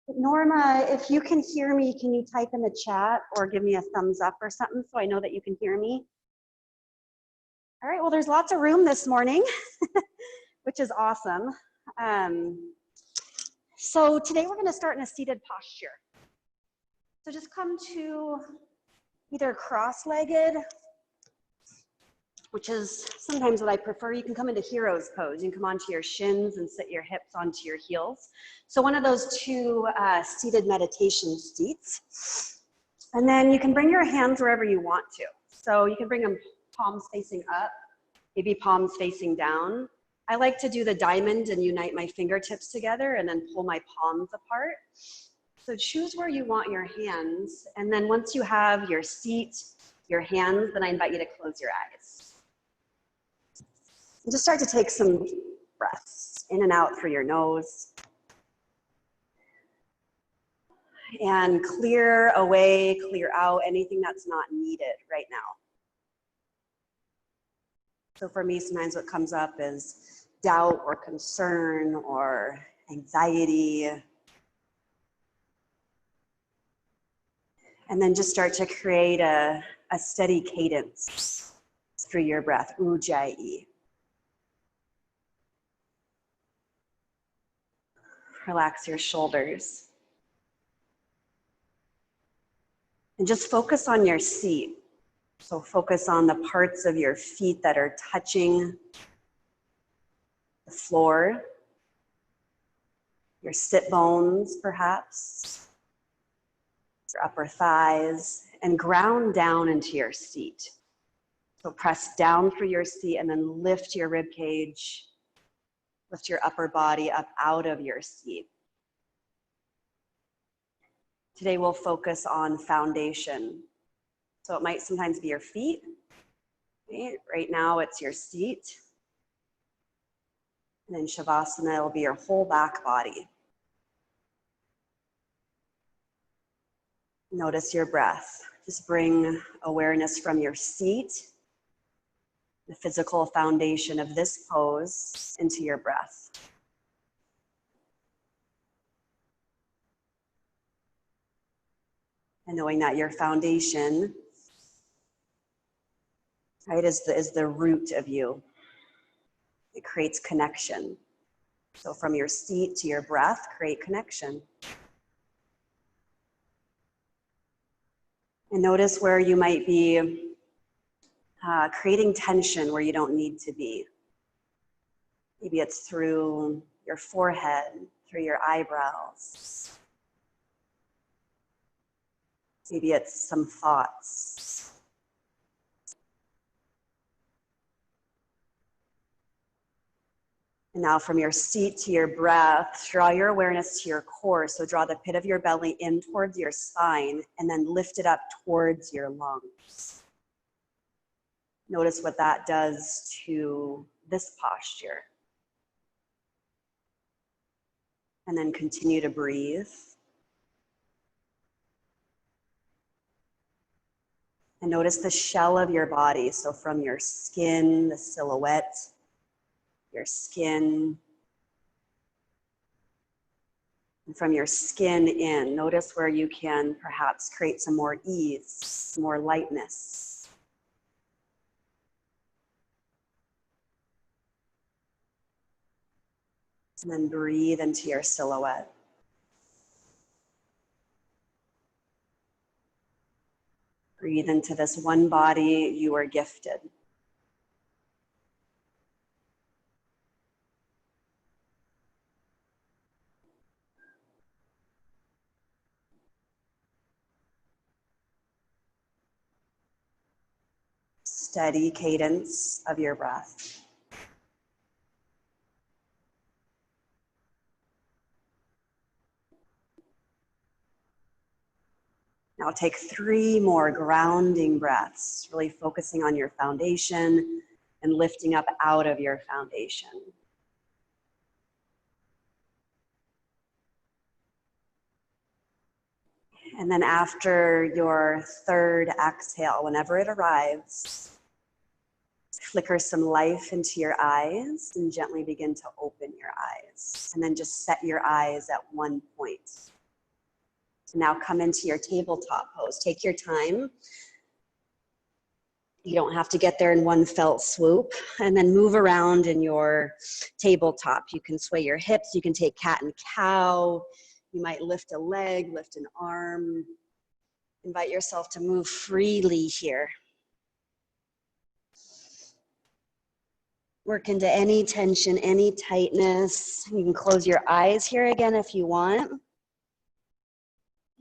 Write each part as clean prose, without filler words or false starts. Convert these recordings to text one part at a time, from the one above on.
Norma, if you can hear me, can you type in the chat or give me a thumbs up or something so I know that you can hear me? All right, well, there's lots of room this morning, which is awesome. So today we're gonna start in a seated posture. So just come to either cross-legged, which is sometimes what I prefer. You can come into hero's pose. You can come onto your shins and sit your hips onto your heels. So one of those two seated meditation seats. And then you can bring your hands wherever you want to. So you can bring them palms facing up, maybe palms facing down. I like to do the diamond and unite my fingertips together and then pull my palms apart. So choose where you want your hands. And then once you have your seat, your hands, then I invite you to close your eyes. And just start to take some breaths in and out through your nose. And clear away, clear out anything that's not needed right now. So for me, sometimes what comes up is doubt or concern or anxiety. And then just start to create a steady cadence through your breath, Ujjayi. Relax your shoulders. And just focus on your seat. So focus on the parts of your feet that are touching the floor, your sit bones perhaps, your upper thighs, and ground down into your seat. So press down through your seat and then lift your rib cage, lift your upper body up out of your seat. Today we'll focus on foundation. So it might sometimes be your feet. Right now it's your seat. And in Shavasana, it'll be your whole back body. Notice your breath. Just bring awareness from your seat, the physical foundation of this pose, into your breath. And knowing that your foundation, right, is the root of you. It creates connection. So from your seat to your breath, create connection. And notice where you might be creating tension where you don't need to be. Maybe it's through your forehead, through your eyebrows. Maybe it's some thoughts. And now from your seat to your breath, draw your awareness to your core. So draw the pit of your belly in towards your spine and then lift it up towards your lungs. Notice what that does to this posture. And then continue to breathe. And notice the shell of your body. So from your skin, the silhouette, your skin, and from your skin in, notice where you can perhaps create some more ease, some more lightness. And then breathe into your silhouette. Breathe into this one body you are gifted. Steady cadence of your breath. Now take 3 more grounding breaths, really focusing on your foundation and lifting up out of your foundation. And then after your 3rd exhale, whenever it arrives, flicker some life into your eyes and gently begin to open your eyes. And then just set your eyes at one point. Now come into your tabletop pose. Take your time. You don't have to get there in one felt swoop. And then move around in your tabletop. You can sway your hips. You can take cat and cow. You might lift a leg, lift an arm. Invite yourself to move freely here. Work into any tension, any tightness. You can close your eyes here again if you want.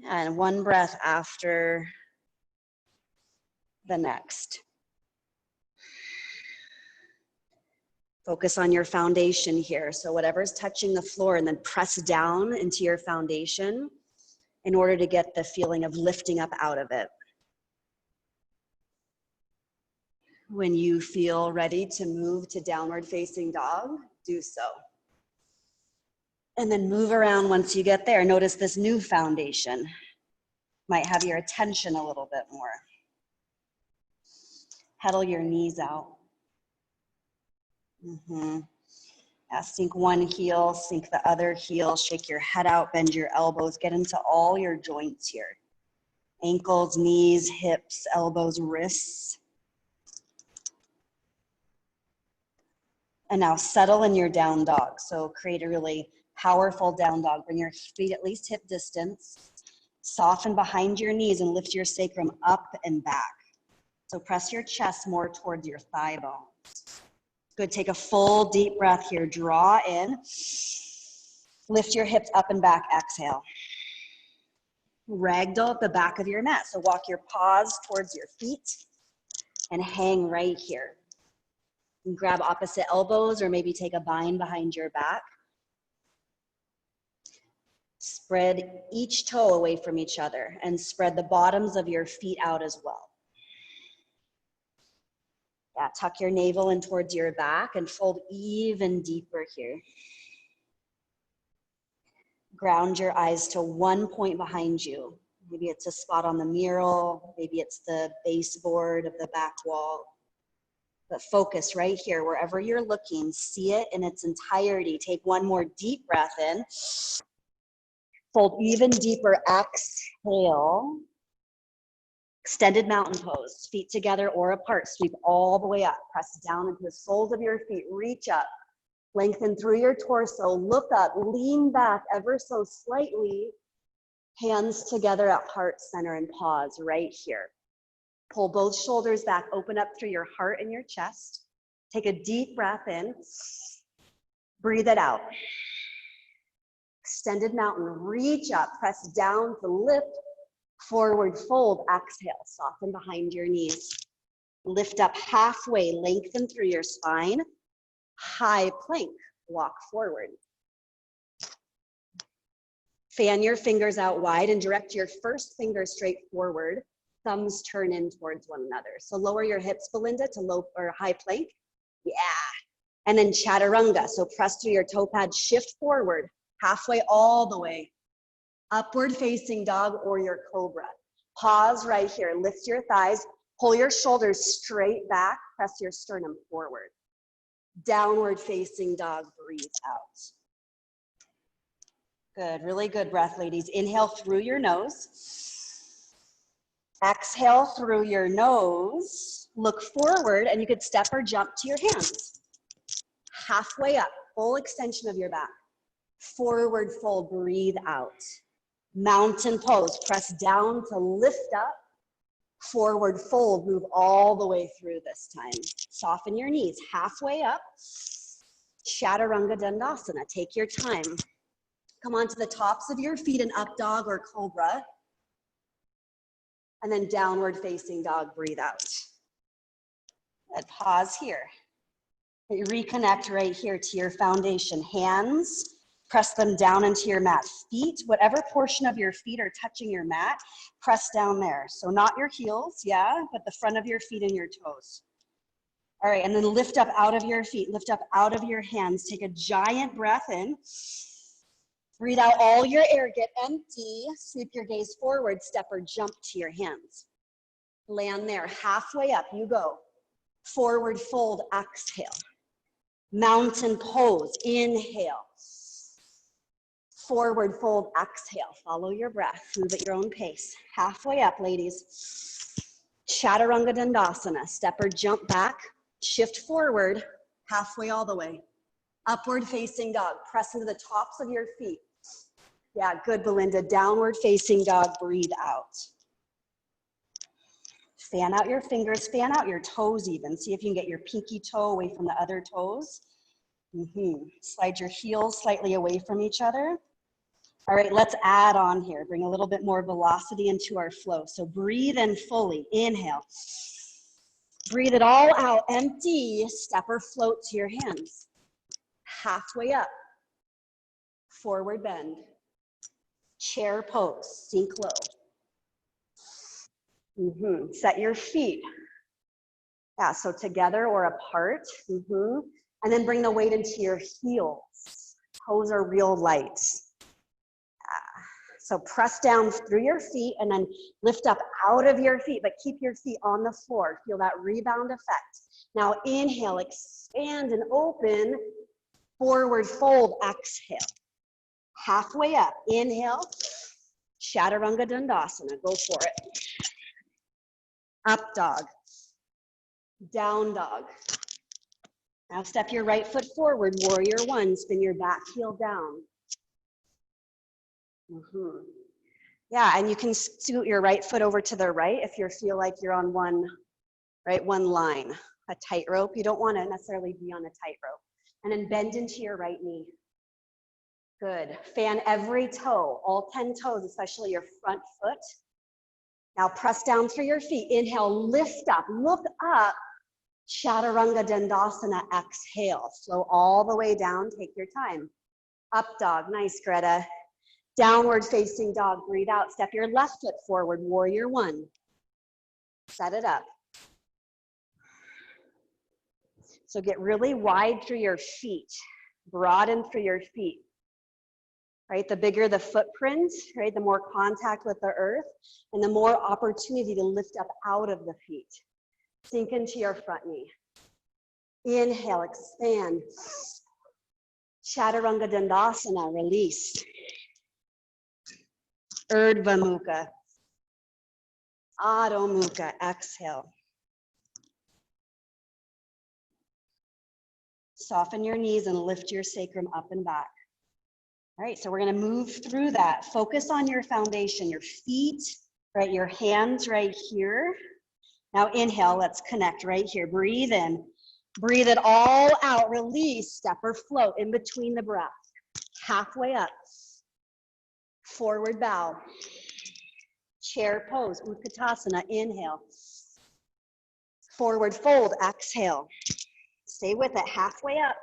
And one breath after the next. Focus on your foundation here. So whatever's touching the floor, and then press down into your foundation in order to get the feeling of lifting up out of it. When you feel ready to move to downward facing dog, do so. And then move around once you get there. Notice this new foundation might have your attention a little bit more. Pedal your knees out. Yeah, sink one heel, sink the other heel, shake your head out, bend your elbows, get into all your joints here. Ankles, knees, hips, elbows, wrists. And now settle in your down dog. So create a really powerful down dog. Bring your feet at least hip distance. Soften behind your knees and lift your sacrum up and back. So press your chest more towards your thigh bones. Good, take a full deep breath here. Draw in. Lift your hips up and back, exhale. Ragdoll at the back of your mat. So walk your paws towards your feet and hang right here. And grab opposite elbows or maybe take a bind behind your back. Spread each toe away from each other and spread the bottoms of your feet out as well. Yeah, tuck your navel in towards your back and fold even deeper here. Ground your eyes to one point behind you. Maybe it's a spot on the mural, maybe it's the baseboard of the back wall. But focus right here, wherever you're looking, see it in its entirety. Take one more deep breath in. Fold even deeper, exhale. Extended mountain pose, feet together or apart. Sweep all the way up. Press down into the soles of your feet. Reach up. Lengthen through your torso. Look up. Lean back ever so slightly. Hands together at heart center and pause right here. Pull both shoulders back. Open up through your heart and your chest. Take a deep breath in. Breathe it out. Extended mountain. Reach up. Press down to lift. Forward fold, exhale, soften behind your knees. Lift up halfway, lengthen through your spine. High plank, walk forward. Fan your fingers out wide and direct your first finger straight forward. Thumbs turn in towards one another. So lower your hips, Belinda, to low or high plank. Yeah. And then chaturanga. So press through your toe pad, shift forward, halfway all the way. Upward facing dog or your cobra. Pause right here. Lift your thighs. Pull your shoulders straight back. Press your sternum forward. Downward facing dog. Breathe out. Good. Really good breath, ladies. Inhale through your nose. Exhale through your nose. Look forward, and you could step or jump to your hands. Halfway up. Full extension of your back. Forward fold. Breathe out. Mountain pose, press down to lift up, forward fold, move all the way through this time. Soften your knees, halfway up, Chaturanga Dandasana, take your time. Come onto the tops of your feet in up dog or cobra, and then downward facing dog, breathe out. And pause here. Reconnect right here to your foundation, hands, press them down into your mat. Feet, whatever portion of your feet are touching your mat, press down there. So not your heels, yeah, but the front of your feet and your toes. All right, and then lift up out of your feet, lift up out of your hands. Take a giant breath in. Breathe out all your air, get empty. Sweep your gaze forward, step or jump to your hands. Land there, halfway up, you go. Forward fold, exhale. Mountain pose, inhale. Forward fold, exhale. Follow your breath. Move at your own pace. Halfway up, ladies. Chaturanga Dandasana. Step or jump back. Shift forward. Halfway all the way. Upward facing dog. Press into the tops of your feet. Yeah, good, Belinda. Downward facing dog. Breathe out. Fan out your fingers. Fan out your toes even. See if you can get your pinky toe away from the other toes. Slide your heels slightly away from each other. All right, let's add on here. Bring a little bit more velocity into our flow. So breathe in fully. Inhale. Breathe it all out. Empty. Step or float to your hands. Halfway up. Forward bend. Chair pose. Sink low. Set your feet. Yeah, so together or apart. And then bring the weight into your heels. Toes are real light. So press down through your feet and then lift up out of your feet, but keep your feet on the floor. Feel that rebound effect. Now inhale, expand and open. Forward fold, exhale. Halfway up, inhale. Chaturanga Dandasana, go for it. Up dog. Down dog. Now step your right foot forward, warrior one, spin your back heel down. Yeah, and you can scoot your right foot over to the right if you feel like you're on one line, a tightrope. You don't want to necessarily be on a tightrope. And then bend into your right knee. Good. Fan every toe, all 10 toes, especially your front foot. Now press down through your feet. Inhale, lift up, look up. Chaturanga Dandasana, exhale. Flow all the way down, take your time. Up dog, nice, Greta. Downward facing dog, breathe out. Step your left foot forward, warrior one. Set it up. So get really wide through your feet, broaden through your feet. Right, the bigger the footprint, right, the more contact with the earth, and the more opportunity to lift up out of the feet. Sink into your front knee. Inhale, expand. Chaturanga Dandasana, release. Urdhva Mukha. Adho Mukha, exhale. Soften your knees and lift your sacrum up and back. All right, so we're gonna move through that. Focus on your foundation, your feet, right, your hands right here. Now inhale, let's connect right here. Breathe in, breathe it all out, release, step or float in between the breath. Halfway up, forward bow. Chair pose, Utkatasana, inhale. Forward fold, exhale. Stay with it, halfway up.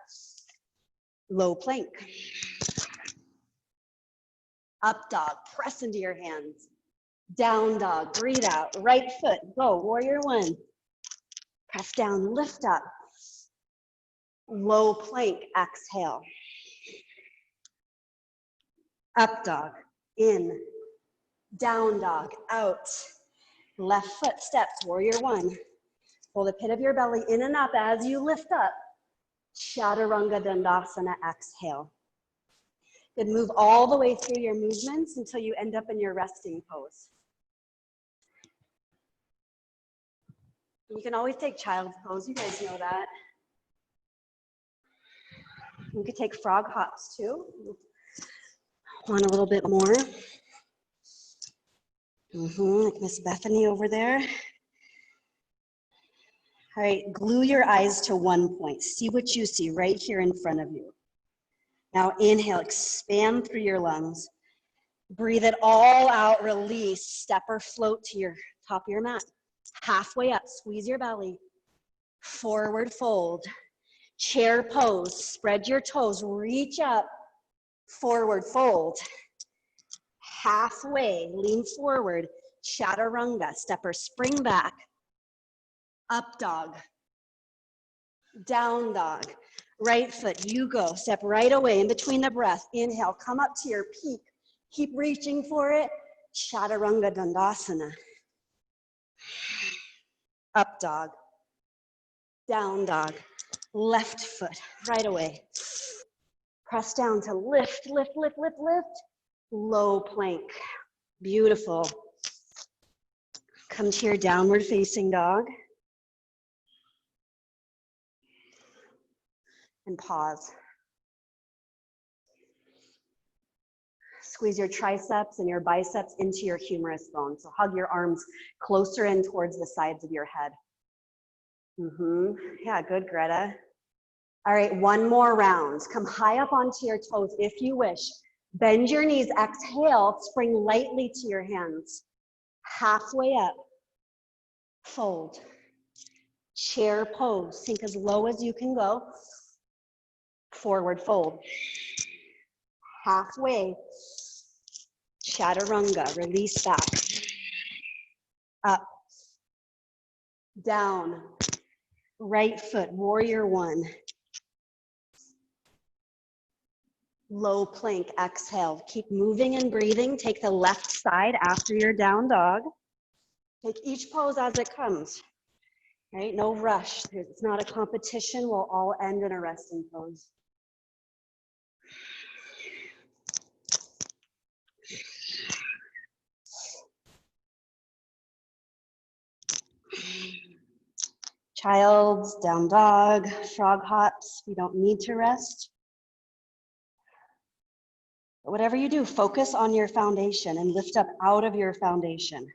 Low plank. Up dog, press into your hands. Down dog, breathe out. Right foot, go, warrior one. Press down, lift up. Low plank, exhale. Up dog, in. Down dog, out. Left foot steps, warrior one. Pull the pit of your belly in and up as you lift up. Chaturanga Dandasana, exhale. Good, move all the way through your movements until you end up in your resting pose. You can always take child's pose, you guys know that. You could take frog hops too. Want a little bit more. Like Miss Bethany over there. All right, glue your eyes to one point. See what you see right here in front of you. Now inhale, expand through your lungs. Breathe it all out, release. Step or float to your top of your mat. Halfway up, squeeze your belly. Forward fold. Chair pose, spread your toes, reach up. Forward fold. Halfway, lean forward. Chaturanga, step or spring back. Up dog. Down dog. Right foot, you go. Step right away in between the breath. Inhale, come up to your peak. Keep reaching for it. Chaturanga Dandasana. Up dog. Down dog. Left foot, right away. Press down to lift, lift, lift, lift, lift. Low plank. Beautiful. Come to your downward facing dog. And pause. Squeeze your triceps and your biceps into your humerus bone. So hug your arms closer in towards the sides of your head. Yeah, good, Greta. All right, one more round. Come high up onto your toes if you wish. Bend your knees, exhale, spring lightly to your hands. Halfway up, fold. Chair pose, sink as low as you can go. Forward fold. Halfway, chaturanga, release back. Up, down, right foot, warrior one. Low plank, exhale. Keep moving and breathing. Take the left side after your down dog. Take each pose as it comes, right? No rush. It's not a competition. We'll all end in a resting pose. Child's down dog, frog hops. We don't need to rest. But whatever you do, focus on your foundation and lift up out of your foundation.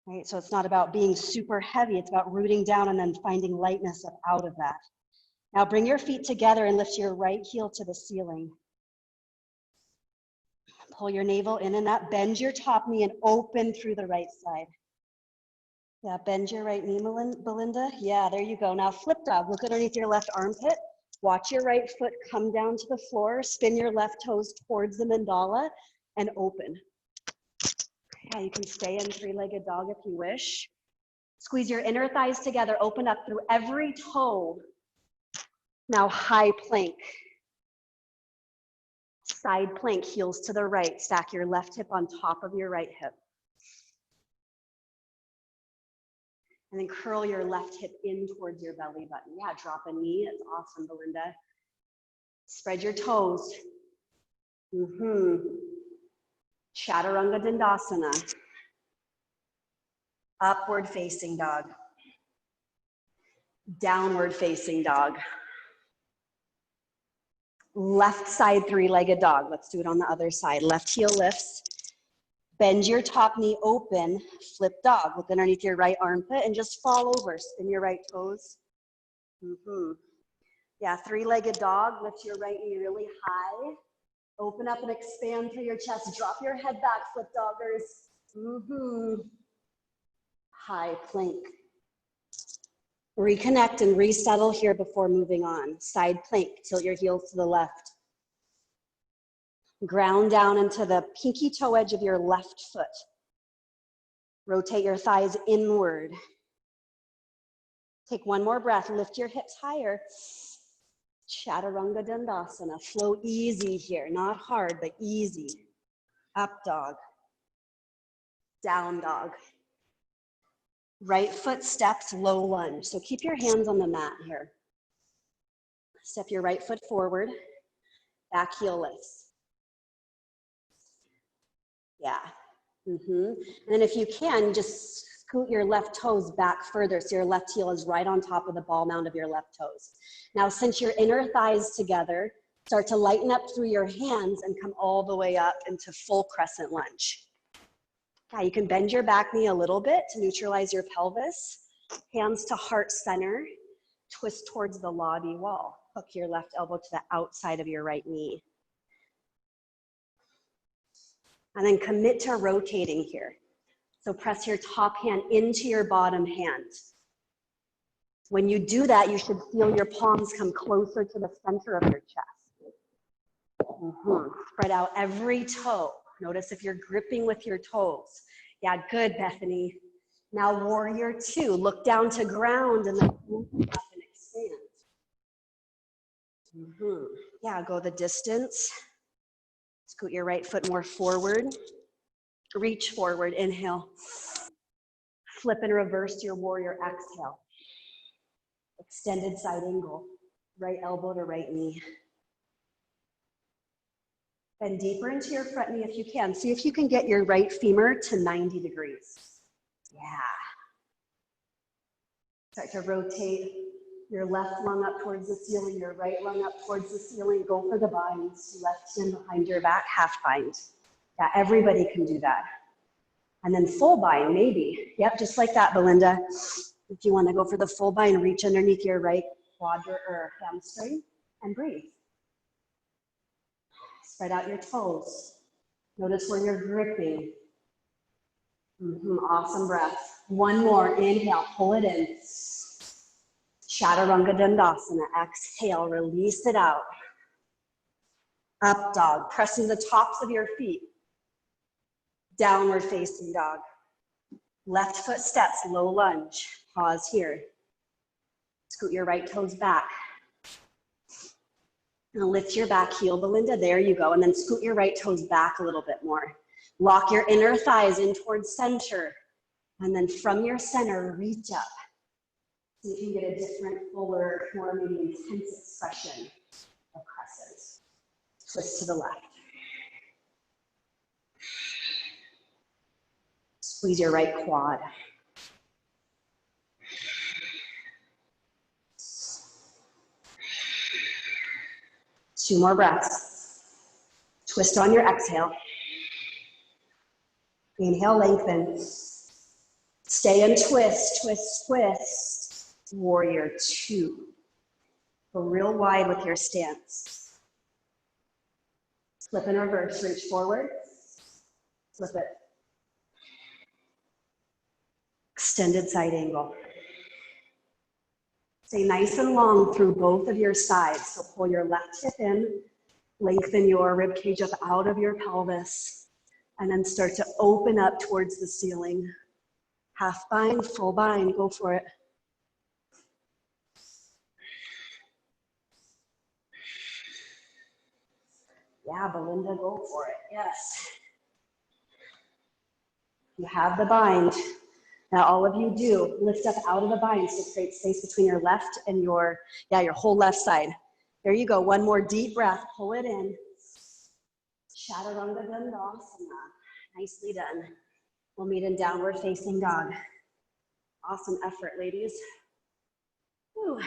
Right? So it's not about being super heavy. It's about rooting down and then finding lightness up out of that. Now bring your feet together and lift your right heel to the ceiling. Pull your navel in and up. Bend your top knee and open through the right side. Yeah, bend your right knee, Belinda. Yeah, there you go. Now flip dog. Look underneath your left armpit. Watch your right foot come down to the floor. Spin your left toes towards the mandala and open. Yeah, you can stay in three-legged dog if you wish. Squeeze your inner thighs together. Open up through every toe. Now high plank. Side plank, heels to the right. Stack your left hip on top of your right hip. And then curl your left hip in towards your belly button. Yeah, drop a knee. That's awesome, Belinda. Spread your toes. Chaturanga Dandasana. Upward facing dog. Downward facing dog. Left side three-legged dog. Let's do it on the other side. Left heel lifts. Bend your top knee open, flip dog. Look underneath your right armpit and just fall over. Spin your right toes. Yeah, three-legged dog. Lift your right knee really high. Open up and expand through your chest. Drop your head back, flip doggers. High plank. Reconnect and resettle here before moving on. Side plank, tilt your heels to the left. Ground down into the pinky toe edge of your left foot. Rotate your thighs inward. Take one more breath, lift your hips higher. Chaturanga Dandasana, flow easy here, not hard, but easy. Up dog, down dog. Right foot steps, low lunge. So keep your hands on the mat here. Step your right foot forward, back heel lifts. Yeah. And then if you can, just scoot your left toes back further so your left heel is right on top of the ball mound of your left toes. Now, cinch your inner thighs together, start to lighten up through your hands and come all the way up into full crescent lunge. Yeah, you can bend your back knee a little bit to neutralize your pelvis. Hands to heart center, twist towards the lobby wall. Hook your left elbow to the outside of your right knee. And then commit to rotating here. So press your top hand into your bottom hand. When you do that, you should feel your palms come closer to the center of your chest. Spread out every toe. Notice if you're gripping with your toes. Yeah, good, Bethany. Now warrior two. Look down to ground and then open up and expand. Yeah, go the distance. Scoot your right foot more forward. Reach forward, inhale. Flip and reverse your warrior, exhale. Extended side angle. Right elbow to right knee. Bend deeper into your front knee if you can. See if you can get your right femur to 90 degrees. Yeah. Start to rotate your left lung up towards the ceiling, your right lung up towards the ceiling. Go for the binds. Left hand behind your back, half bind. Yeah, everybody can do that. And then full bind, maybe. Yep, just like that, Belinda. If you want to go for the full bind, reach underneath your right quadrant or hamstring and breathe. Spread out your toes. Notice where you're gripping. Awesome breath. One more. Inhale, pull it in. Chaturanga Dandasana. Exhale, release it out. Up dog. Pressing the tops of your feet. Downward facing dog. Left foot steps, low lunge. Pause here. Scoot your right toes back. Now lift your back heel, Belinda. There you go. And then scoot your right toes back a little bit more. Lock your inner thighs in towards center. And then from your center, reach up. So you can get a different, fuller, more maybe intense expression of crescent. Twist to the left. Squeeze your right quad. Two more breaths. Twist on your exhale. Inhale, lengthen. Stay and twist, twist, twist. Warrior two. Go real wide with your stance. Flip and reverse, reach forward. Flip it. Extended side angle. Stay nice and long through both of your sides. So pull your left hip in, lengthen your rib cage up out of your pelvis, and then start to open up towards the ceiling. Half bind, full bind, go for it. Yeah, Belinda, go for it, yes. You have the bind. Now all of you do, lift up out of the bind, so create space between your left and your whole left side. There you go, one more deep breath, pull it in. Chaturanga Dandasana, nicely done. We'll meet in downward facing dog. Awesome effort, ladies. Whew.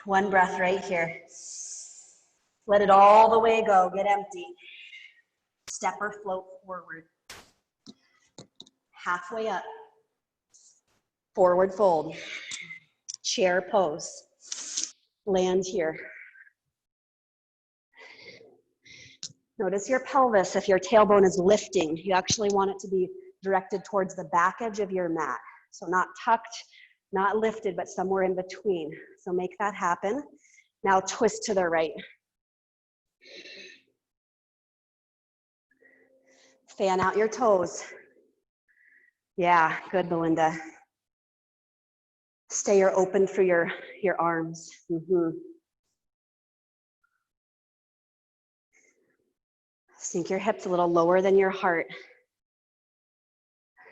One breath right here. Let it all the way go, get empty. Step or float forward. Halfway up. Forward fold. Chair pose. Land here. Notice your pelvis. If your tailbone is lifting, you actually want it to be directed towards the back edge of your mat. So not tucked, not lifted, but somewhere in between. So make that happen. Now twist to the right. Fan out your toes. Yeah, good, Belinda. Stay or open for your arms. Sink your hips a little lower than your heart.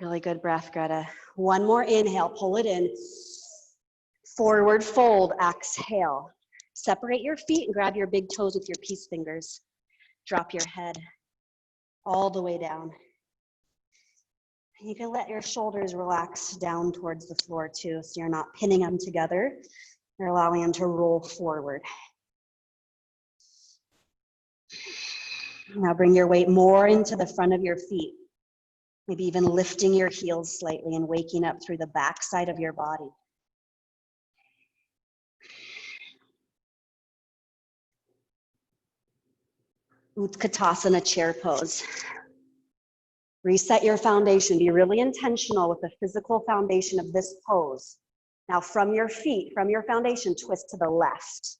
Really good breath, Greta. One more inhale, pull it in. Forward fold, exhale. Separate your feet and grab your big toes with your peace fingers. Drop your head all the way down. You can let your shoulders relax down towards the floor too, so you're not pinning them together. You're allowing them to roll forward. Now bring your weight more into the front of your feet. Maybe even lifting your heels slightly and waking up through the back side of your body. Utkatasana chair pose. Reset your foundation. Be really intentional with the physical foundation of this pose. Now from your feet, from your foundation, twist to the left.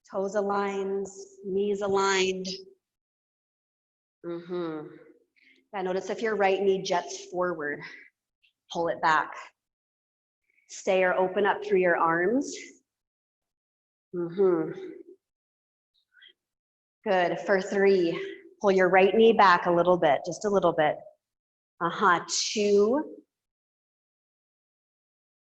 Toes aligned, knees aligned. Yeah, notice if your right knee jets forward, pull it back. Stay or open up through your arms. Good, for 3. Pull your right knee back a little bit, just a little bit. 2.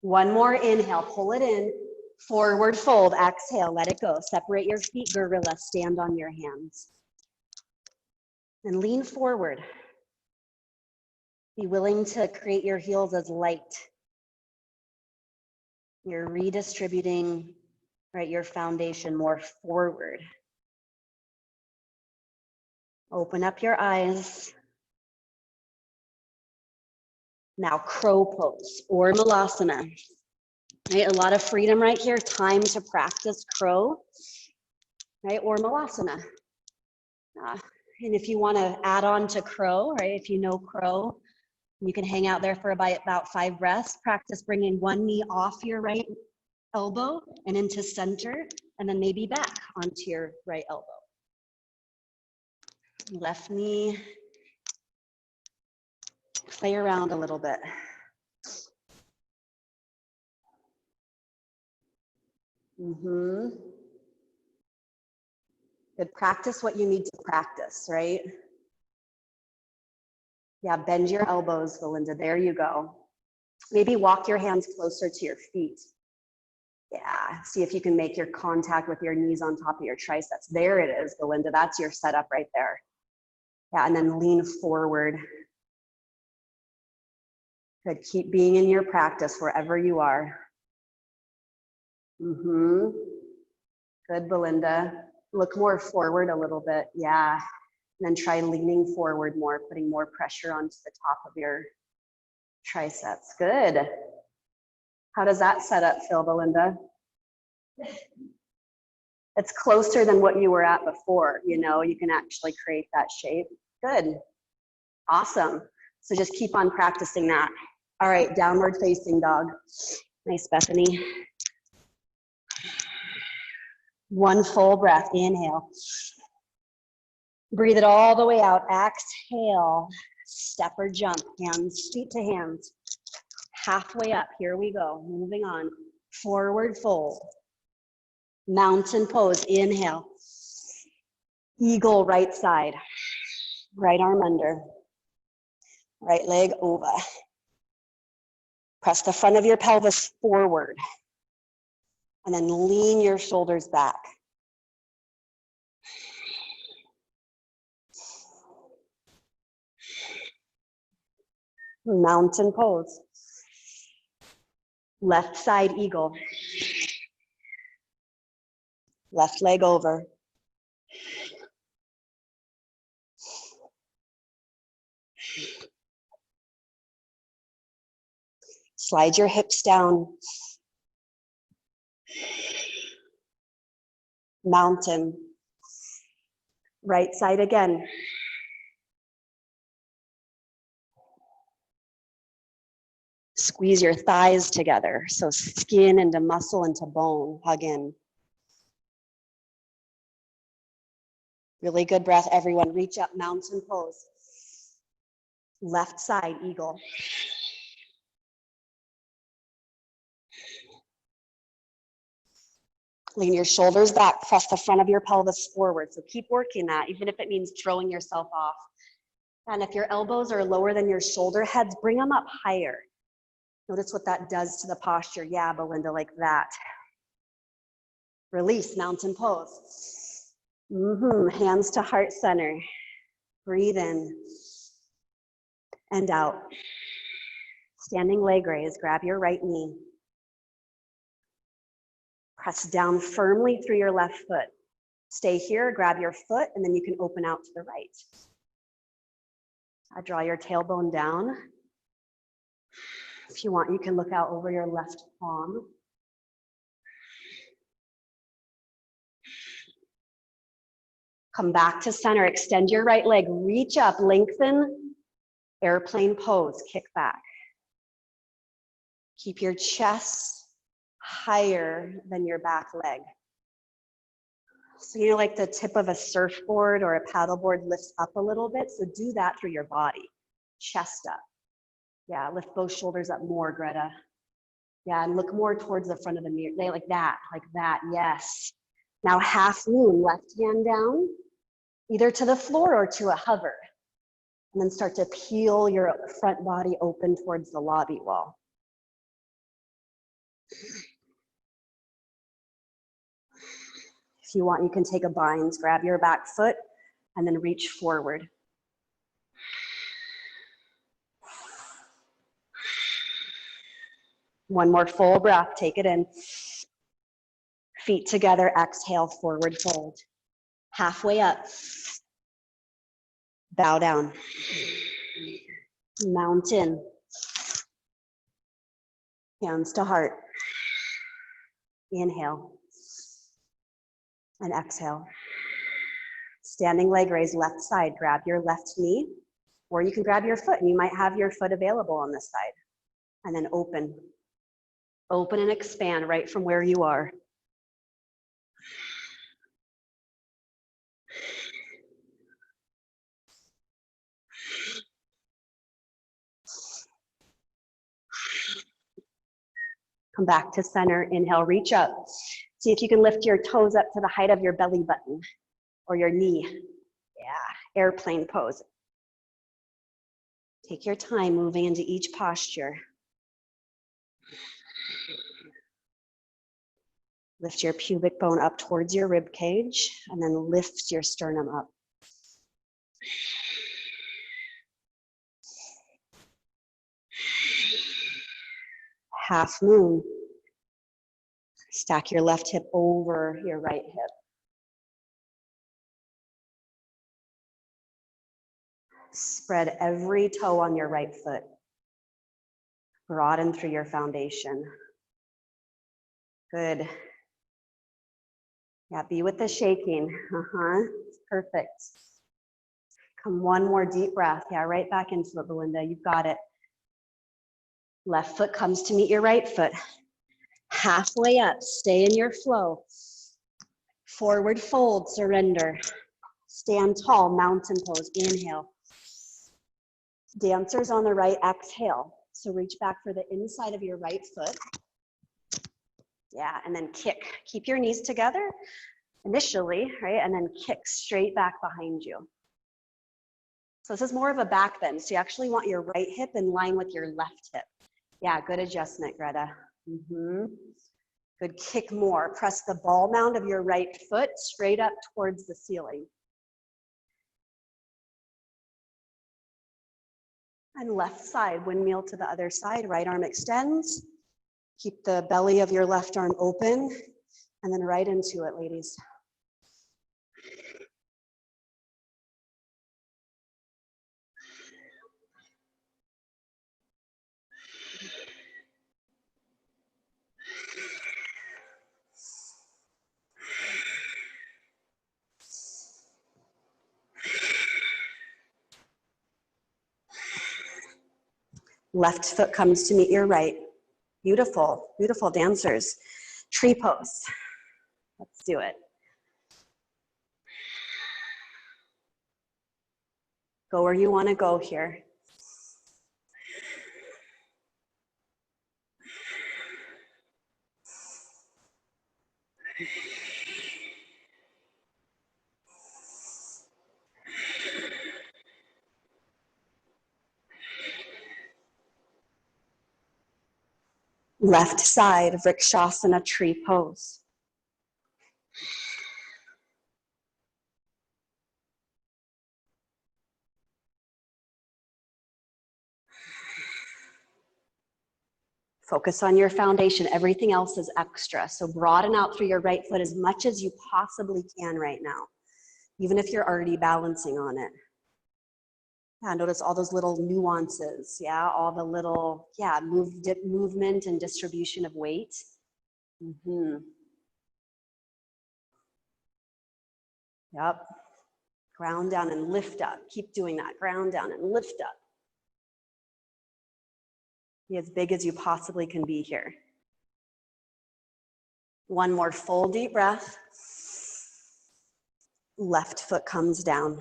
One more inhale, pull it in. Forward fold, exhale, let it go. Separate your feet, gorilla, stand on your hands. And lean forward. Be willing to create your heels as light. You're redistributing, right, your foundation more forward. Open up your eyes. Now crow pose or malasana. Right, a lot of freedom right here. Time to practice crow, right, or malasana. And if you want to add on to crow, right, if you know crow, you can hang out there for about 5 breaths. Practice bringing one knee off your right elbow and into center, and then maybe back onto your right elbow. Left knee. Play around a little bit. Good. Practice what you need to practice, right? Yeah, bend your elbows, Belinda. There you go. Maybe walk your hands closer to your feet. Yeah, see if you can make your contact with your knees on top of your triceps. There it is, Belinda. That's your setup right there. Yeah, and then lean forward. Good. Keep being in your practice wherever you are. Good, Belinda. Look more forward a little bit. Yeah. And then try leaning forward more, putting more pressure onto the top of your triceps. Good. How does that setup feel, Belinda? It's closer than what you were at before. You know, you can actually create that shape. Good. Awesome. So just keep on practicing that. All right, downward facing dog. Nice, Bethany. One full breath. Inhale. Breathe it all the way out. Exhale. Step or jump. Hands, feet to hands. Halfway up. Here we go. Moving on. Forward fold. Mountain pose. Inhale. Eagle right side. Right arm under. Right leg over. Press the front of your pelvis forward. And then lean your shoulders back. Mountain pose. Left side eagle. Left leg over. Slide your hips down. Mountain. Right side again. Squeeze your thighs together. So skin into muscle into bone. Hug in. Really good breath, everyone. Reach up, mountain pose. Left side, eagle. Lean your shoulders back, press the front of your pelvis forward. So keep working that, even if it means throwing yourself off. And if your elbows are lower than your shoulder heads, bring them up higher. Notice what that does to the posture. Yeah, Belinda, like that. Release, mountain pose. Hands to heart center. Breathe in and out. Standing leg raise, grab your right knee. Press down firmly through your left foot. Stay here, grab your foot, and then you can open out to the right. Draw your tailbone down. If you want, you can look out over your left palm. Come back to center, extend your right leg, reach up, lengthen, airplane pose, kick back. Keep your chest higher than your back leg. So you know, like the tip of a surfboard or a paddleboard lifts up a little bit, so do that through your body. Chest up. Yeah, lift both shoulders up more, Greta. Yeah, and look more towards the front of the mirror. Like that, yes. Now half moon, left hand down, either to the floor or to a hover. And then start to peel your front body open towards the lobby wall. If you want, you can take a bind, grab your back foot, and then reach forward. One more full breath, take it in. Feet together, exhale, forward fold. Halfway up, bow down. Mountain. Hands to heart. Inhale. And exhale. Standing leg raise, left side. Grab your left knee, or you can grab your foot, and you might have your foot available on this side. And then open. Open and expand right from where you are. Come back to center. Inhale, reach up. See if you can lift your toes up to the height of your belly button or your knee. Yeah, airplane pose. Take your time moving into each posture. Lift your pubic bone up towards your rib cage, and then lift your sternum up. Half moon. Stack your left hip over your right hip. Spread every toe on your right foot. Broaden through your foundation. Good. Yeah, be with the shaking. Perfect. Come one more deep breath. Yeah, right back into it, Belinda. You've got it. Left foot comes to meet your right foot. Halfway up, stay in your flow. Forward fold, surrender. Stand tall, mountain pose. Inhale. Dancers on the right, exhale. So reach back for the inside of your right foot. Yeah, and then kick. Keep your knees together initially, right? And then kick straight back behind you. So this is more of a back bend. So you actually want your right hip in line with your left hip. Yeah, good adjustment, Greta. Good, kick more. Press the ball mound of your right foot straight up towards the ceiling. And left side, windmill to the other side, right arm extends. Keep the belly of your left arm open, and then right into it, ladies. Left foot comes to meet your right. Beautiful, beautiful dancers. Tree pose. Let's do it. Go where you want to go here. Left side, Vrikshasana tree pose. Focus on your foundation. Everything else is extra. So broaden out through your right foot as much as you possibly can right now, even if you're already balancing on it. Yeah, notice all those little nuances. Yeah, all the little, movement and distribution of weight. Yep. Ground down and lift up. Keep doing that. Ground down and lift up. Be as big as you possibly can be here. One more full deep breath. Left foot comes down.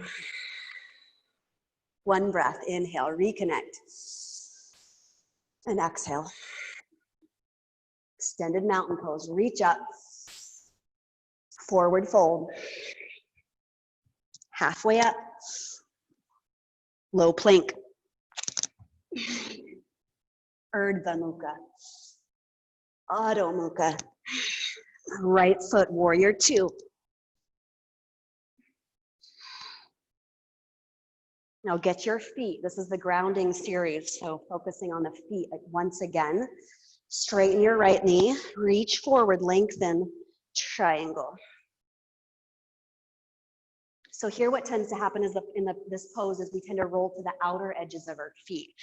One breath, inhale, reconnect. And exhale. Extended mountain pose, reach up. Forward fold. Halfway up. Low plank. Urdhva Mukha. Adho Mukha. Right foot, warrior two. Now get your feet. This is the grounding series, so focusing on the feet once again. Straighten your right knee, reach forward, lengthen, triangle. So here what tends to happen is this pose is we tend to roll to the outer edges of our feet.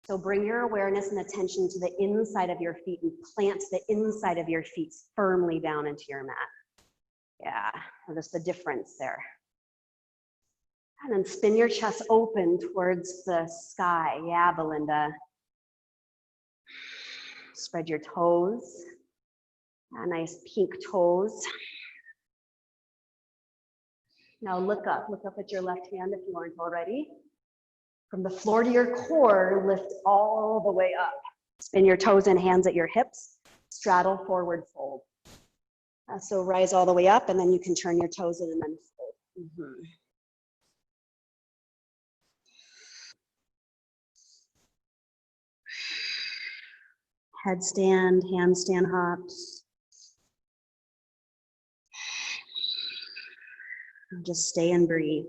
So bring your awareness and attention to the inside of your feet and plant the inside of your feet firmly down into your mat. Yeah, notice the difference there. And then spin your chest open towards the sky. Yeah, Belinda. Spread your toes. Nice pink toes. Now look up at your left hand if you aren't already. From the floor to your core, lift all the way up. Spin your toes and hands at your hips. Straddle, forward fold. So rise all the way up, and then you can turn your toes in and then fold. Headstand, handstand hops. Just stay and breathe.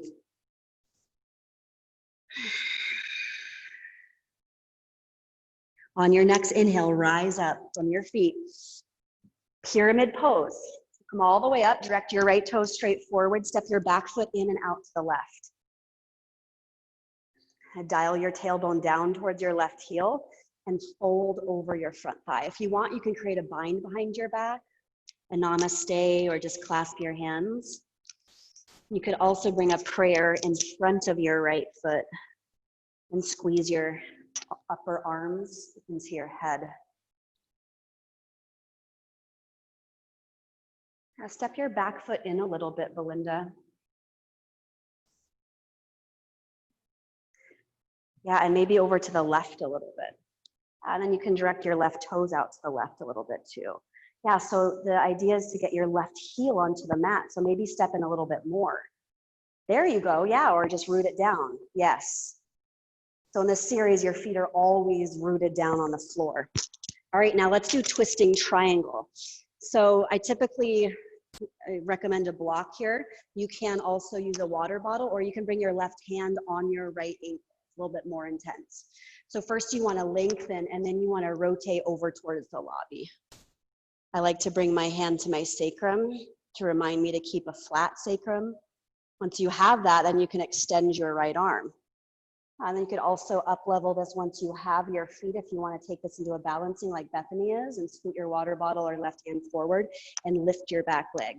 On your next inhale, rise up from your feet. Pyramid pose. Come all the way up, direct your right toes straight forward, step your back foot in and out to the left. And dial your tailbone down towards your left heel and fold over your front thigh. If you want, you can create a bind behind your back, a namaste, or just clasp your hands. You could also bring a prayer in front of your right foot and squeeze your upper arms into your head. Now step your back foot in a little bit, Belinda. Yeah, and maybe over to the left a little bit. And then you can direct your left toes out to the left a little bit too. Yeah, so the idea is to get your left heel onto the mat. So maybe step in a little bit more. There you go, yeah, or just root it down, yes. So in this series, your feet are always rooted down on the floor. All right, now let's do twisting triangle. So I typically recommend a block here. You can also use a water bottle, or you can bring your left hand on your right ankle. A little bit more intense. So first you want to lengthen, and then you want to rotate over towards the lobby. I like to bring my hand to my sacrum to remind me to keep a flat sacrum. Once you have that, then you can extend your right arm. And then you could also up level this once you have your feet, if you want to take this into a balancing like Bethany is, and scoot your water bottle or left hand forward and lift your back leg.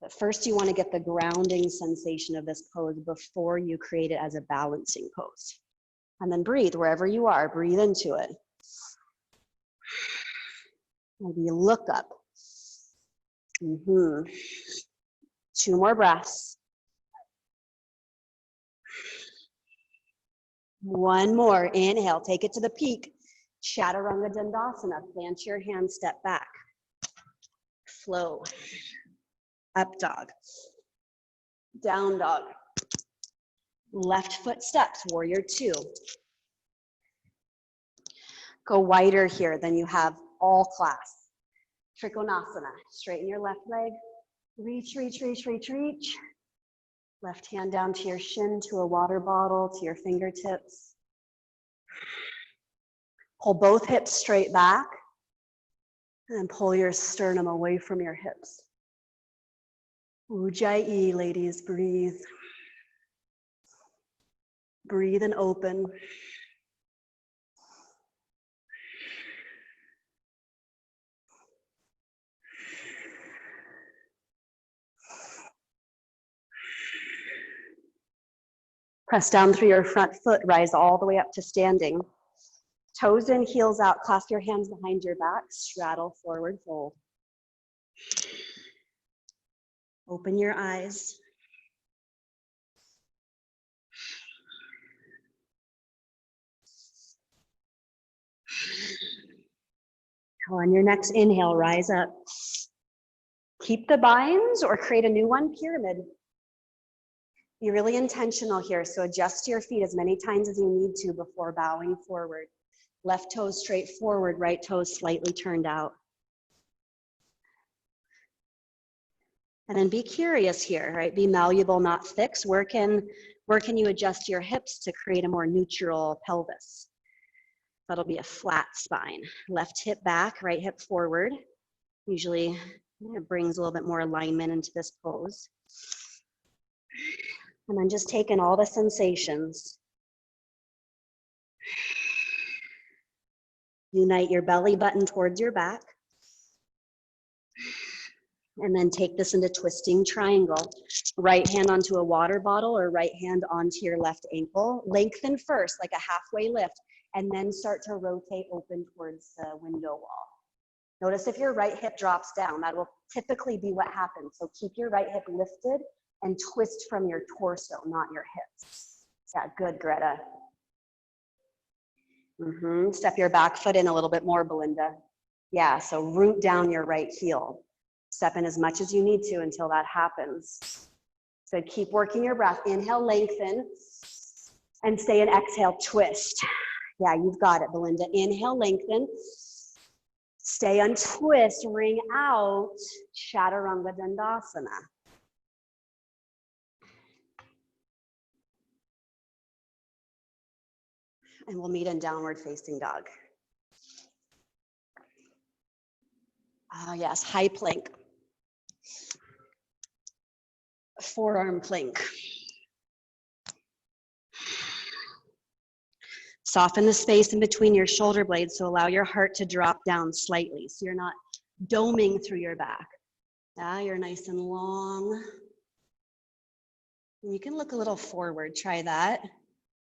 But first you want to get the grounding sensation of this pose before you create it as a balancing pose. And then breathe wherever you are, breathe into it. Maybe look up. 2 more breaths. 1 more, inhale, take it to the peak. Chaturanga Dandasana, plant your hands, step back. Flow. Up dog. Down dog. Left foot steps, warrior 2. Go wider here than you have all class. Trikonasana, straighten your left leg. Reach, reach, reach, reach, reach. Left hand down to your shin, to a water bottle, to your fingertips. Pull both hips straight back. And then pull your sternum away from your hips. Ujjayi, ladies, breathe. Breathe and open. Press down through your front foot, rise all the way up to standing. Toes in, heels out, clasp your hands behind your back, straddle, forward fold. Open your eyes. On your next inhale, rise up. Keep the binds or create a new one, pyramid. Be really intentional here, so adjust your feet as many times as you need to before bowing forward. Left toes straight forward, right toes slightly turned out. And then be curious here, right? Be malleable, not fixed. Where can you adjust your hips to create a more neutral pelvis? That'll be a flat spine. Left hip back, right hip forward. Usually it brings a little bit more alignment into this pose. And then just taking all the sensations. Unite your belly button towards your back. And then take this into twisting triangle. Right hand onto a water bottle or right hand onto your left ankle. Lengthen first, like a halfway lift, and then start to rotate open towards the window wall. Notice if your right hip drops down, that will typically be what happens. So keep your right hip lifted and twist from your torso, not your hips. Yeah, good, Greta. Step your back foot in a little bit more, Belinda. Yeah, so root down your right heel. Step in as much as you need to until that happens. So keep working your breath. Inhale, lengthen, and stay and exhale, twist. Yeah, you've got it, Belinda. Inhale, lengthen. Stay untwist, ring out, Chaturanga Dandasana. And we'll meet in downward facing dog. Oh yes, high plank. Forearm plank. Soften the space in between your shoulder blades, so allow your heart to drop down slightly, so you're not doming through your back. Yeah, you're nice and long. And you can look a little forward, try that.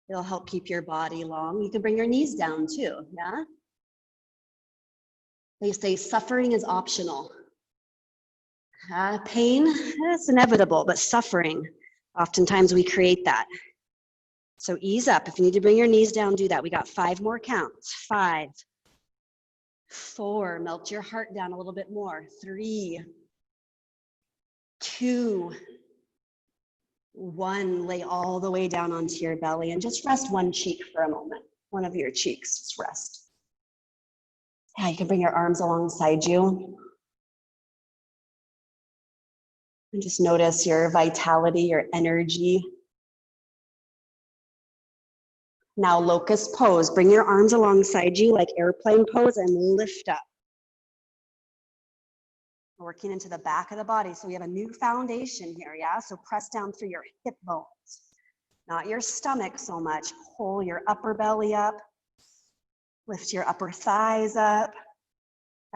It'll help keep your body long. You can bring your knees down too, yeah? They say suffering is optional. Pain, it's inevitable, but suffering, oftentimes we create that. So ease up. If you need to bring your knees down, do that. We got 5 more counts. 5, 4, melt your heart down a little bit more. 3, 2, 1, lay all the way down onto your belly and just rest one cheek for a moment. One of your cheeks, just rest. Yeah, you can bring your arms alongside you. And just notice your vitality, your energy. Now locust pose, bring your arms alongside you like airplane pose and lift up. Working into the back of the body. So we have a new foundation here, yeah? So press down through your hip bones, not your stomach so much. Pull your upper belly up, lift your upper thighs up.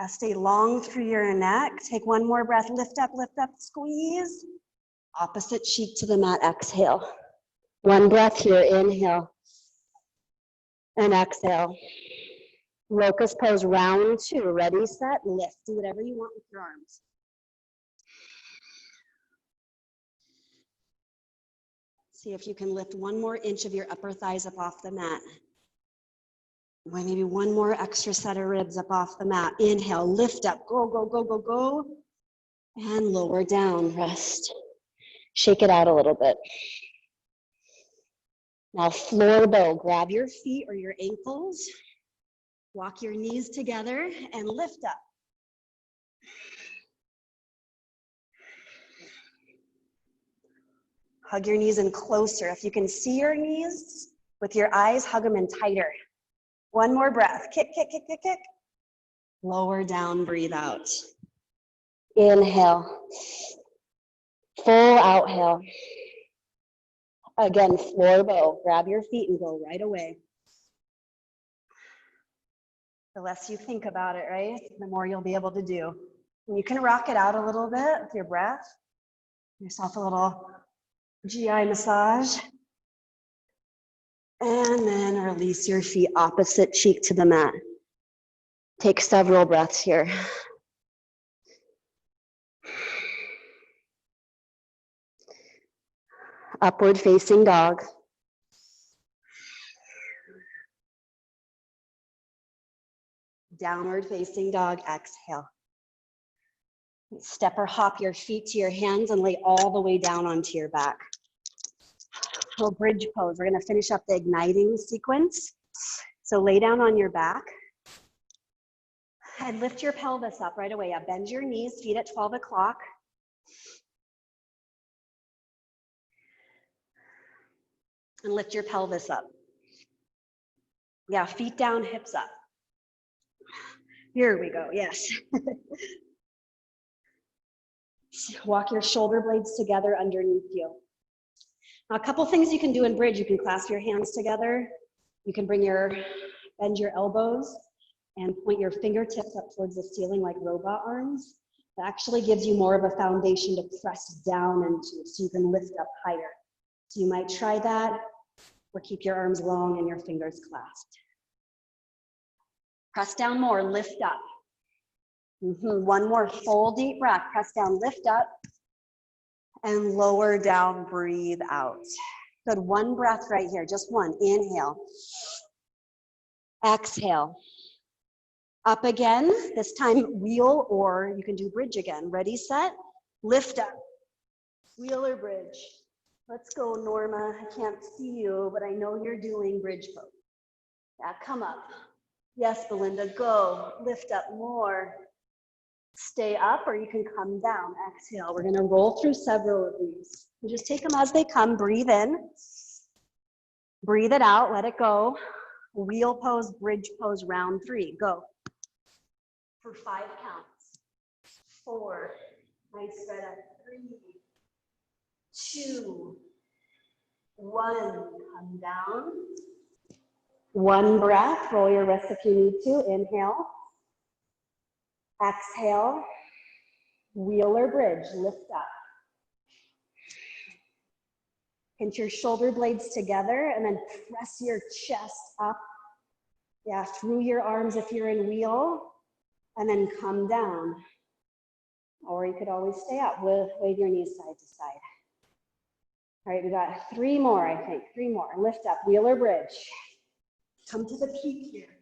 Stay long through your neck. Take one more breath, lift up, squeeze. Opposite cheek to the mat, exhale. One breath here, inhale. And exhale. Locust pose, round 2. Ready, set, lift. Do whatever you want with your arms. See if you can lift 1 more inch of your upper thighs up off the mat. Maybe 1 more extra set of ribs up off the mat. Inhale, lift up, go, go, go, go, go. And lower down, rest. Shake it out a little bit. Now floor bow, grab your feet or your ankles. Walk your knees together and lift up. Hug your knees in closer. If you can see your knees with your eyes, hug them in tighter. 1 more breath. Kick, kick, kick, kick, kick. Lower down, breathe out. Inhale. Full outhale. Again, floor bow. Grab your feet and go right away. The less you think about it, right, the more you'll be able to do. And you can rock it out a little bit with your breath. Give yourself a little GI massage. And then release your feet opposite cheek to the mat. Take several breaths here. Upward facing dog. Downward facing dog, exhale. Step or hop your feet to your hands and lay all the way down onto your back. Little bridge pose. We're gonna finish up the igniting sequence. So lay down on your back and lift your pelvis up right away. Bend your knees, feet at 12 o'clock. And lift your pelvis up. Yeah, feet down, hips up. Here we go, yes. Walk your shoulder blades together underneath you. Now, a couple things you can do in bridge. You can clasp your hands together. You can bend your elbows and point your fingertips up towards the ceiling like robot arms. It actually gives you more of a foundation to press down into so you can lift up higher. So you might try that, or keep your arms long and your fingers clasped. Press down more, lift up. One more full deep breath. Press down, lift up, and lower down, breathe out. Good, one breath right here, just one. Inhale. Exhale. Up again, this time wheel, or you can do bridge again. Ready, set, lift up. Wheel or bridge. Let's go, Norma. I can't see you, but I know you're doing bridge pose. Yeah, come up. Yes, Belinda, go. Lift up more. Stay up, or you can come down. Exhale. We're gonna roll through several of these. You just take them as they come. Breathe in. Breathe it out, let it go. Wheel pose, bridge pose, round 3. Go. For 5 counts. 4. Nice spread up. 3, 2, 1. Come down. One breath. Roll your wrists if you need to. Inhale. Exhale. Wheel or bridge. Lift up. Pinch your shoulder blades together and then press your chest up. Yeah, through your arms if you're in wheel, and then come down. Or you could always stay up. Wave your knees side to side. All right, we got 3 more, I think. 3 more. Lift up, wheel or bridge. Come to the peak here.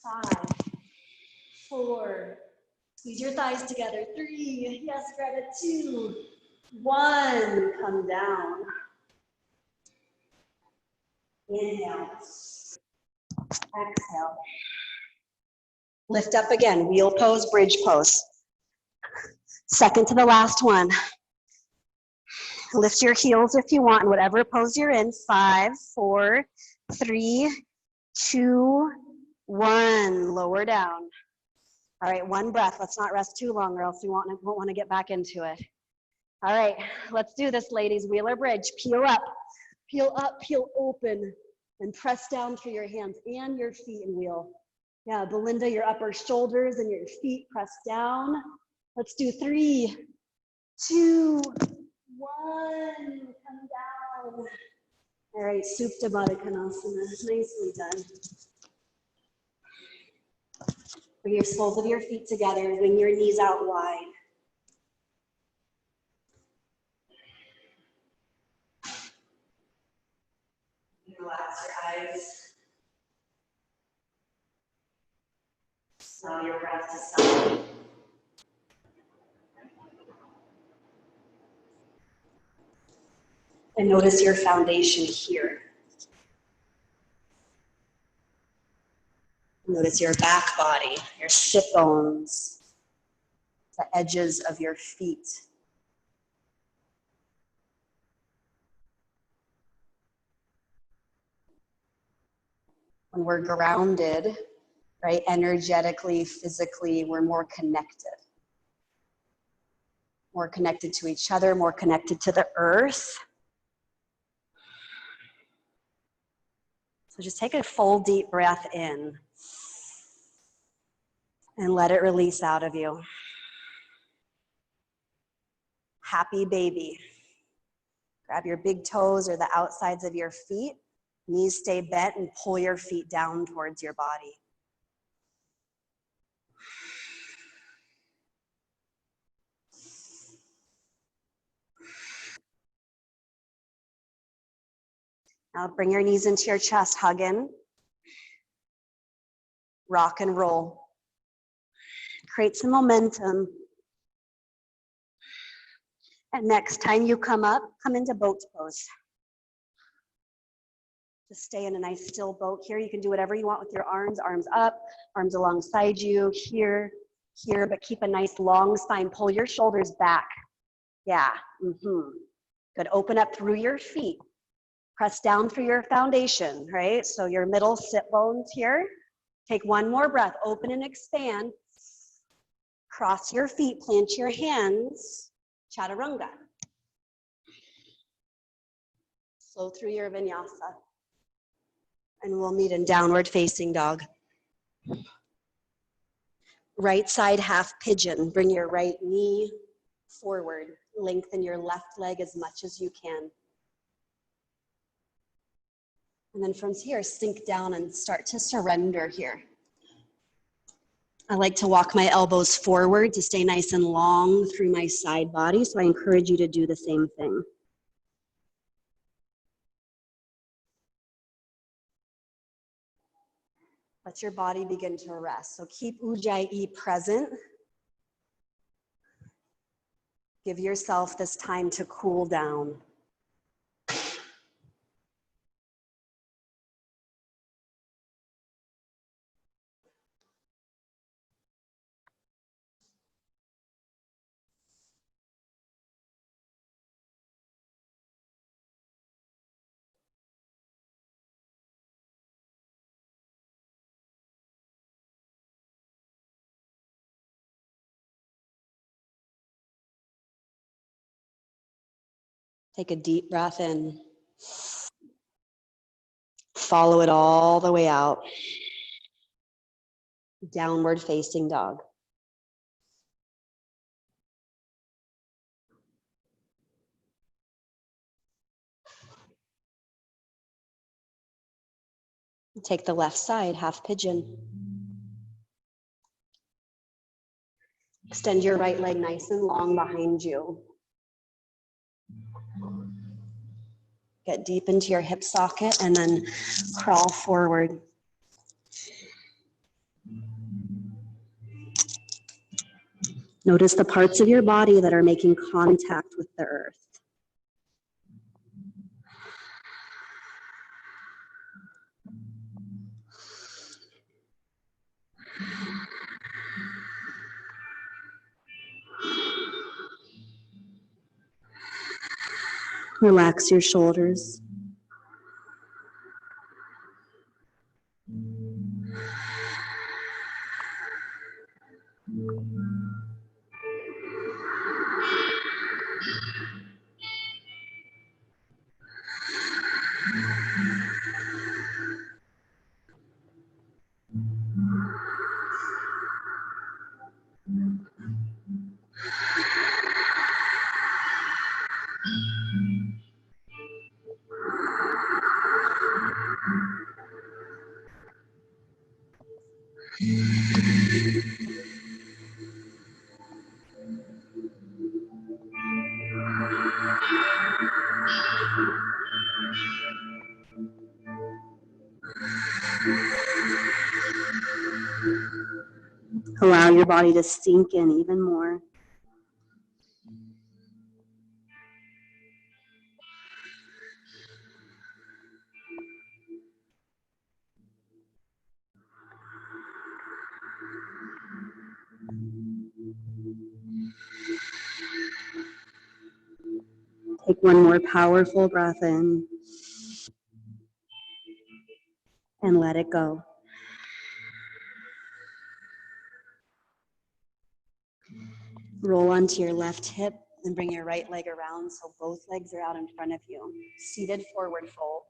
5, 4. Squeeze your thighs together. 3. Yes, grab it. 2, 1. Come down. Inhale. Exhale. Lift up again. Wheel pose, bridge pose. Second to the last one. Lift your heels if you want, in whatever pose you're in. 5, 4, 3, 2, 1. Lower down. All right, one breath. Let's not rest too long or else we won't want to get back into it. All right, let's do this, ladies. Wheel or bridge. Peel up, peel open, and press down through your hands and your feet and wheel. Yeah, Belinda, your upper shoulders and your feet press down. Let's do 3, 2, 1. Come down. All right, Supta Baddha Konasana. Nicely done. Bring your soles of your feet together. Wing your knees out wide. Relax your eyes. Allow your breath to settle. And notice your foundation here. Notice your back body, your sit bones, the edges of your feet. When we're grounded, right, energetically, physically, we're more connected. More connected to each other, more connected to the earth. So just take a full deep breath in and let it release out of you. Happy baby. Grab your big toes or the outsides of your feet. Knees stay bent and pull your feet down towards your body. Now bring your knees into your chest, hug in. Rock and roll. Create some momentum. And next time you come up, come into boat pose. Just stay in a nice still boat here. You can do whatever you want with your arms up, arms alongside you, here, but keep a nice long spine. Pull your shoulders back. Yeah, Good, open up through your feet. Press down through your foundation, right? So your middle sit bones here. Take one more breath, open and expand. Cross your feet, plant your hands, chaturanga. Slow through your vinyasa. And we'll meet in downward facing dog. Right side half pigeon. Bring your right knee forward. Lengthen your left leg as much as you can. And then from here, sink down and start to surrender here. I like to walk my elbows forward to stay nice and long through my side body, so I encourage you to do the same thing. Let your body begin to rest. So keep Ujjayi present. Give yourself this time to cool down. Take a deep breath in. Follow it all the way out. Downward facing dog. Take the left side, half pigeon. Extend your right leg nice and long behind you. Get deep into your hip socket and then crawl forward. Notice the parts of your body that are making contact with the earth. Relax your shoulders. Allow your body to sink in even more. Take one more powerful breath in and let it go. Roll onto your left hip and bring your right leg around so both legs are out in front of you. Seated forward fold.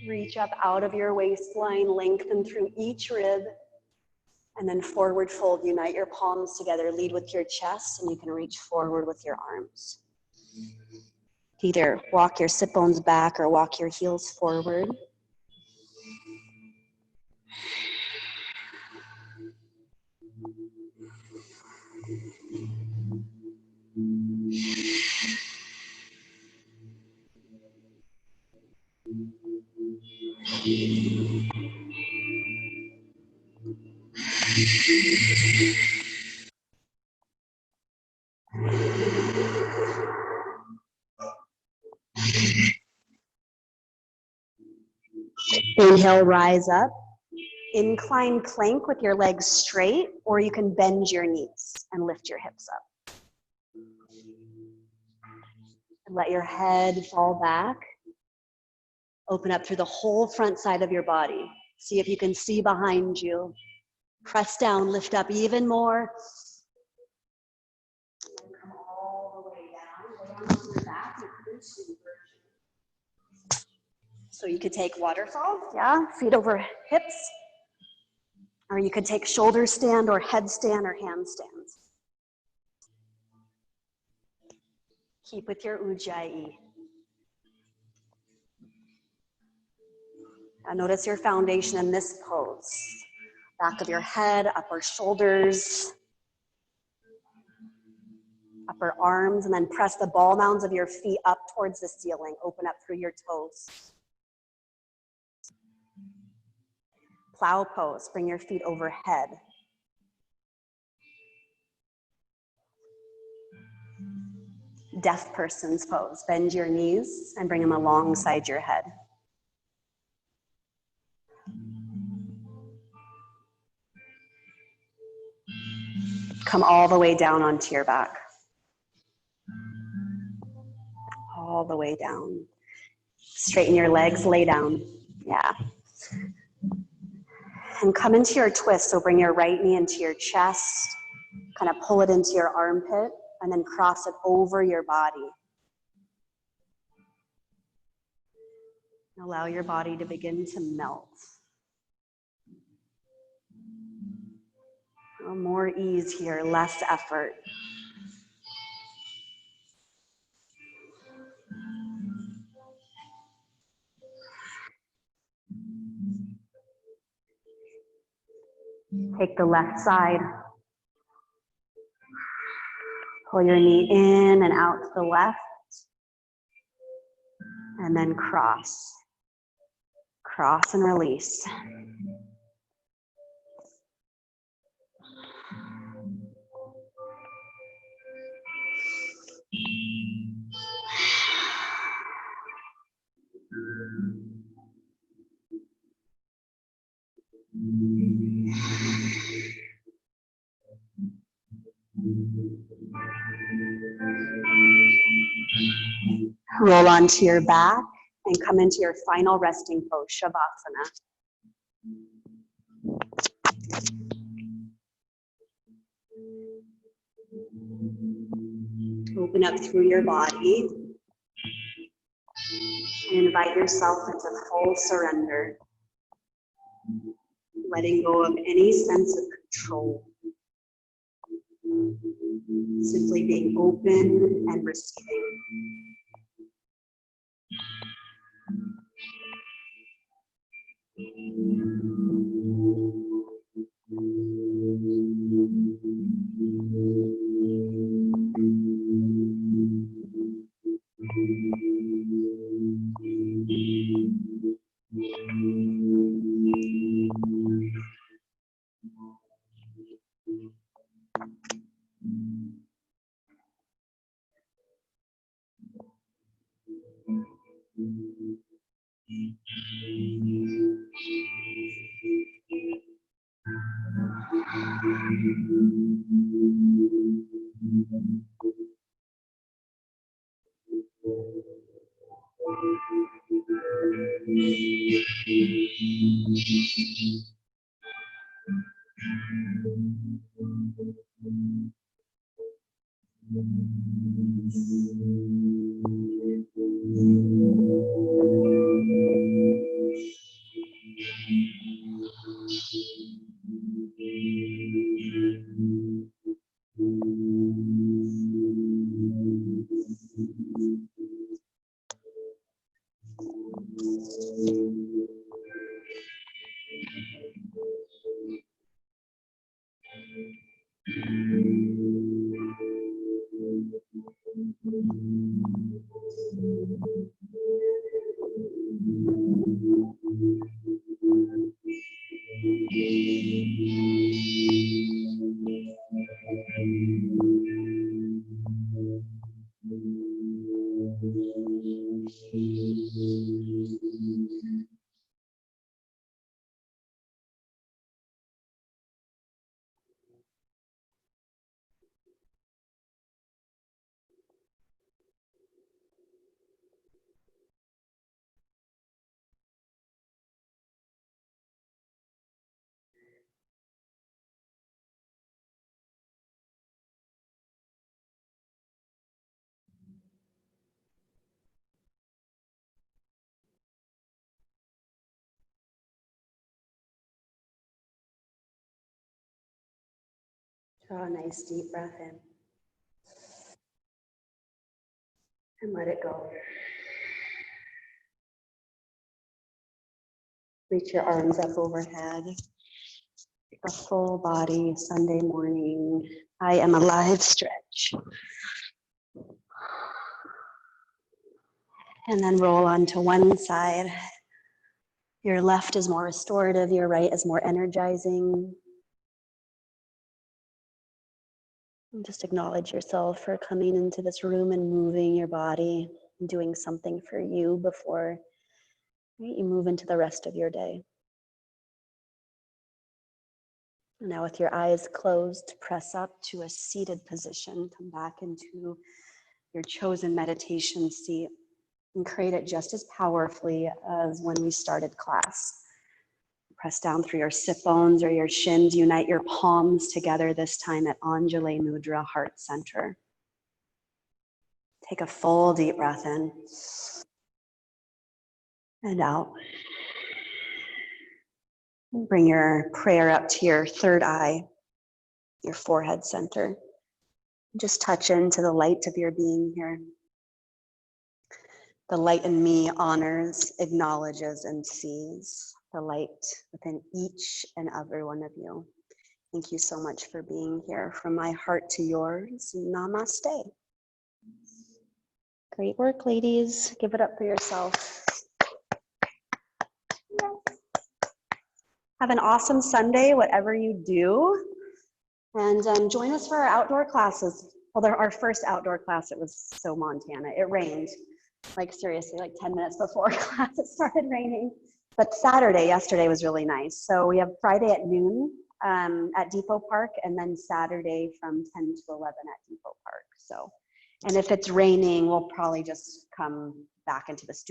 Reach up out of your waistline, lengthen through each rib, and then forward fold. Unite your palms together, lead with your chest, and you can reach forward with your arms. Either walk your sit bones back or walk your heels forward. Inhale, rise up. Incline plank with your legs straight, or you can bend your knees and lift your hips up. Let your head fall back. Open up through the whole front side of your body. See if you can see behind you. Press down, lift up even more. And come all the way down. Lay on your back and come into inversion. So you could take waterfall, yeah, feet over hips. Or you could take shoulder stand or headstand or handstands. Keep with your ujjayi. Now notice your foundation in this pose. Back of your head, upper shoulders, upper arms, and then press the ball mounds of your feet up towards the ceiling. Open up through your toes. Plow pose, bring your feet overhead. Deaf person's pose, bend your knees and bring them alongside your head. Come all the way down onto your back. All the way down. Straighten your legs, lay down. Yeah. And come into your twist, so bring your right knee into your chest, kind of pull it into your armpit, and then cross it over your body. Allow your body to begin to melt. More ease here, less effort. Take the left side. Pull your knee in and out to the left. And then cross. Cross and release. Roll onto your back and come into your final resting pose, Shavasana. Open up through your body and invite yourself into full surrender, letting go of any sense of control. Simply being open and receiving. Draw a nice deep breath in. And let it go. Reach your arms up overhead. A full body Sunday morning. I am alive stretch. And then roll onto one side. Your left is more restorative, your right is more energizing. And just acknowledge yourself for coming into this room and moving your body and doing something for you before you move into the rest of your day. And now with your eyes closed, press up to a seated position. Come back into your chosen meditation seat and create it just as powerfully as when we started class. Press down through your sit bones or your shins. Unite your palms together, this time at Anjali Mudra, heart center. Take a full deep breath in and out. Bring your prayer up to your third eye, your forehead center. Just touch into the light of your being here. The light in me honors, acknowledges, and sees the light within each and every one of you. Thank you so much for being here. From my heart to yours, namaste. Great work, ladies. Give it up for yourself. Yes. Have an awesome Sunday, whatever you do. And join us for our outdoor classes. Well, our first outdoor class, it was so Montana. It rained, like seriously, like 10 minutes before class, it started raining. But yesterday was really nice. So we have Friday at noon at Depot Park, and then Saturday from 10 to 11 at Depot Park. So, and if it's raining, we'll probably just come back into the studio.